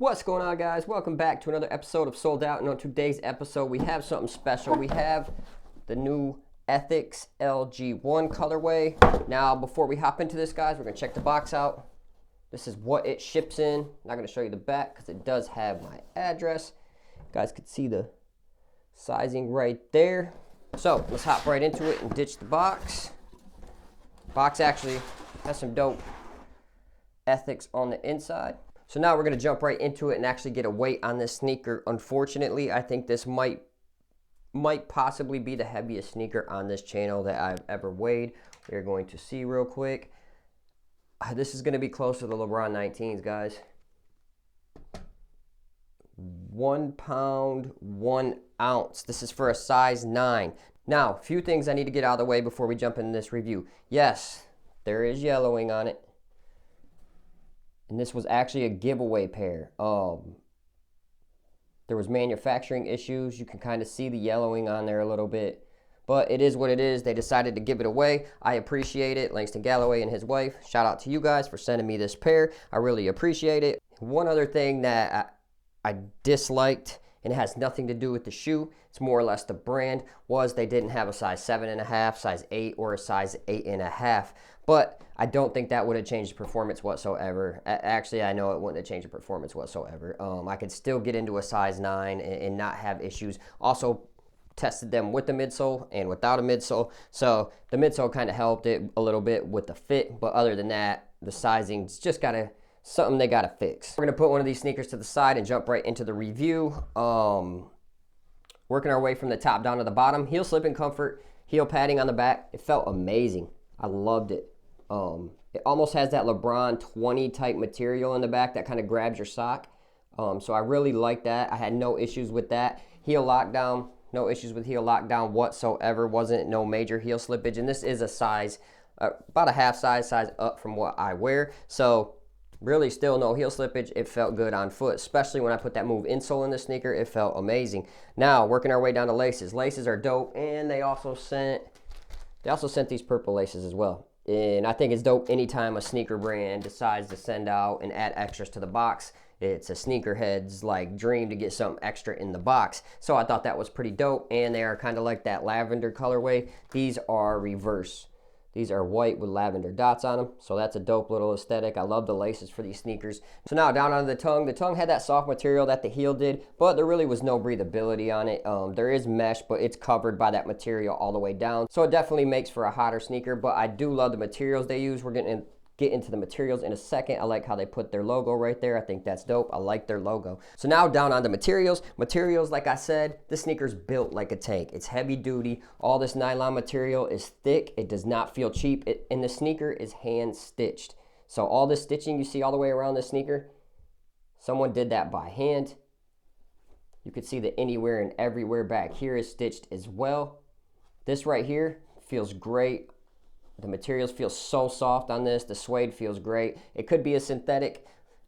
What's going on, guys? Welcome back to another episode of Sold Out. And on today's episode, we have something special. We have the new Ethics LG1 colorway. Now, before we hop into this, guys, we're going to check the box out. This is what it ships in. I'm not going to show you the back because it does have my address. You guys can see the sizing right there. So, let's hop right into it and ditch the box. Box actually has some dope ethics on the inside. So now we're going to jump right into it and actually get a weight on this sneaker. Unfortunately, I think this might possibly be the heaviest sneaker on this channel that I've ever weighed. We're going to see real quick. This is going to be close to the LeBron 19s, guys. 1 pound, 1 ounce. This is for a size 9. Now, a few things I need to get out of the way before we jump into this review. Yes, there is yellowing on it. And this was actually a giveaway pair. There was manufacturing issues. You can kind of see the yellowing on there a little bit. But it is what it is. They decided to give it away. I appreciate it. Langston Galloway and his wife. Shout out to you guys for sending me this pair. I really appreciate it. One other thing that I disliked, and it has nothing to do with the shoe, it's more or less the brand, was they didn't have a size 7.5, size 8, or a size 8.5. But I don't think that would have changed the performance whatsoever. Actually, I know it wouldn't have changed the performance whatsoever. I could still get into a size 9 and not have issues. Also, tested them with the midsole and without a midsole. So the midsole kind of helped it a little bit with the fit. But other than that, the sizing's just something they gotta fix. We're gonna put one of these sneakers to the side and jump right into the review. Working our way from the top down to the bottom. Heel slip and comfort, heel padding on the back. It felt amazing. I loved it. It almost has that LeBron 20 type material in the back that kind of grabs your sock. So I really like that. I had no issues with that. Heel lockdown, no issues with heel lockdown whatsoever. No major heel slippage. And this is a size, about a half size up from what I wear. So really still no heel slippage. It felt good on foot, especially when I put that Move insole in the sneaker. It felt amazing. Now, working our way down to laces. Laces are dope, and they also sent these purple laces as well. And I think it's dope anytime a sneaker brand decides to send out and add extras to the box. It's a sneakerhead's like dream to get something extra in the box. So I thought that was pretty dope. And they are kind of like that lavender colorway. These are reverse. These are white with lavender dots on them. So that's a dope little aesthetic. I love the laces for these sneakers. So now down onto the tongue. The tongue had that soft material that the heel did, but there really was no breathability on it. There is mesh, but it's covered by that material all the way down. So it definitely makes for a hotter sneaker, but I do love the materials they use. We're getting get into the materials in a second. I like how they put their logo right there. I think that's dope. I like their logo. So now down on the materials. Materials, like I said, this sneaker's built like a tank. It's heavy duty. All this nylon material is thick. It does not feel cheap. And the sneaker is hand stitched. So all this stitching you see all the way around the sneaker, someone did that by hand. You can see the anywhere and everywhere back here is stitched as well. This right here feels great. The materials feel so soft on this. The suede feels great. It could be a synthetic.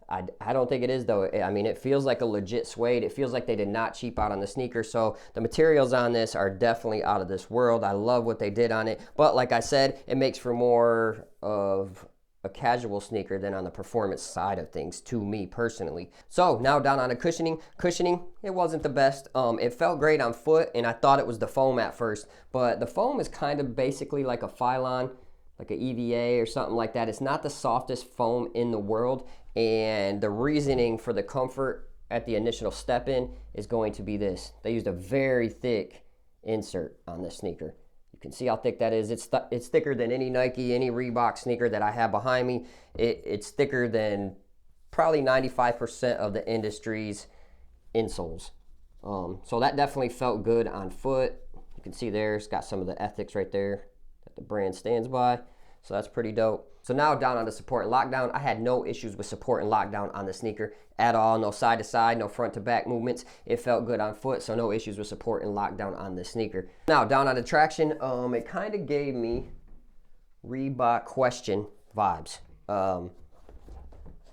I don't think it is, though. I mean, it feels like a legit suede. It feels like they did not cheap out on the sneaker. So the materials on this are definitely out of this world. I love what they did on it. But like I said, it makes for more of a casual sneaker than on the performance side of things to me personally. So now down on the cushioning. Cushioning, it wasn't the best. It felt great on foot, and I thought it was the foam at first, but the foam is kind of basically like a Phylon, like an EVA or something like that. It's not the softest foam in the world, and the reasoning for the comfort at the initial step in is going to be this. They used a very thick insert on this sneaker. You can see how thick that is. It's thicker than any Nike, any Reebok sneaker that I have behind me. It's thicker than probably 95% of the industry's insoles. So that definitely felt good on foot. You can see there, it's got some of the ethics right there that the brand stands by. So that's pretty dope. So now down on the support and lockdown. I had no issues with support and lockdown on the sneaker at all. No side to side, no front to back movements. It felt good on foot, so no issues with support and lockdown on the sneaker. Now down on the traction, it kind of gave me Reebok Question vibes.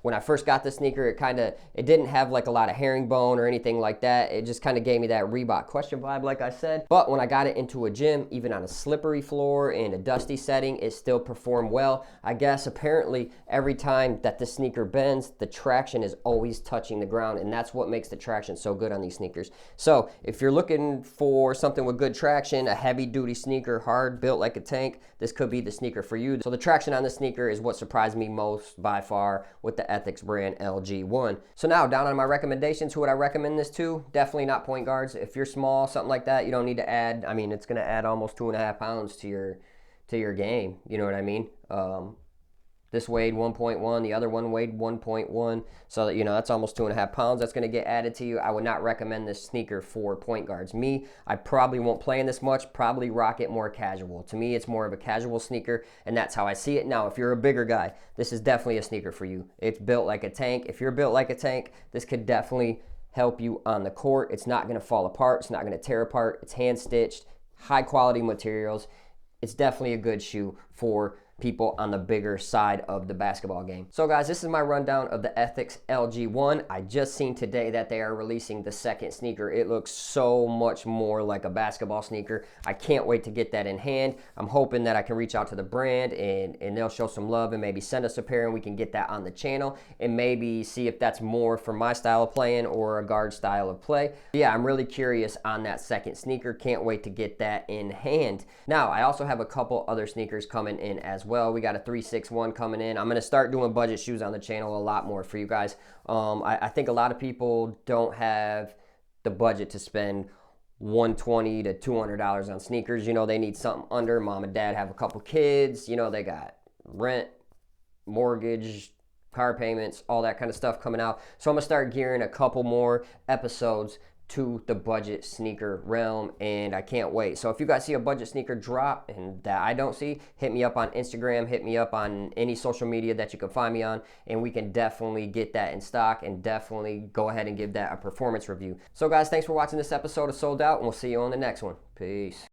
When I first got the sneaker, it didn't have like a lot of herringbone or anything like that. It just kind of gave me that Reebok question vibe, like I said. But when I got it into a gym, even on a slippery floor in a dusty setting, it still performed well. I guess apparently every time that the sneaker bends, the traction is always touching the ground, and that's what makes the traction so good on these sneakers. So if you're looking for something with good traction, a heavy duty sneaker, hard, built like a tank, this could be the sneaker for you. So the traction on the sneaker is what surprised me most by far with the Ethics Brand LG1. So now down on my recommendations, who would I recommend this to? Definitely not point guards. If you're small, something like that, you don't need to add, I mean, it's gonna add almost 2.5 pounds to your game. You know what I mean? This weighed 1.1, the other one weighed 1.1. So, you know, that's almost 2.5 pounds that's going to get added to you. I would not recommend this sneaker for point guards. Me, I probably won't play in this much, probably rock it more casual. To me, it's more of a casual sneaker, and that's how I see it. Now, if you're a bigger guy, this is definitely a sneaker for you. It's built like a tank. If you're built like a tank, this could definitely help you on the court. It's not going to fall apart. It's not going to tear apart. It's hand-stitched, high-quality materials. It's definitely a good shoe for people on the bigger side of the basketball game. So guys, this is my rundown of the Ethics LG1. I just seen today that they are releasing the second sneaker. It looks so much more like a basketball sneaker. I can't wait to get that in hand. I'm hoping that I can reach out to the brand and they'll show some love and maybe send us a pair and we can get that on the channel and maybe see if that's more for my style of playing or a guard style of play. Yeah, I'm really curious on that second sneaker. Can't wait to get that in hand. Now, I also have a couple other sneakers coming in as well. We got a 361 coming in. I'm going to start doing budget shoes on the channel a lot more for you guys. I think a lot of people don't have the budget to spend $120 to $200 on sneakers. You know, they need something under. Mom and dad have a couple kids. You know, they got rent, mortgage, car payments, all that kind of stuff coming out. So I'm going to start gearing a couple more episodes to the budget sneaker realm, and I can't wait. So if you guys see a budget sneaker drop and that I don't see, hit me up on Instagram, hit me up on any social media that you can find me on, and we can definitely get that in stock and definitely go ahead and give that a performance review. So guys, thanks for watching this episode of Sold Out, and we'll see you on the next one. Peace.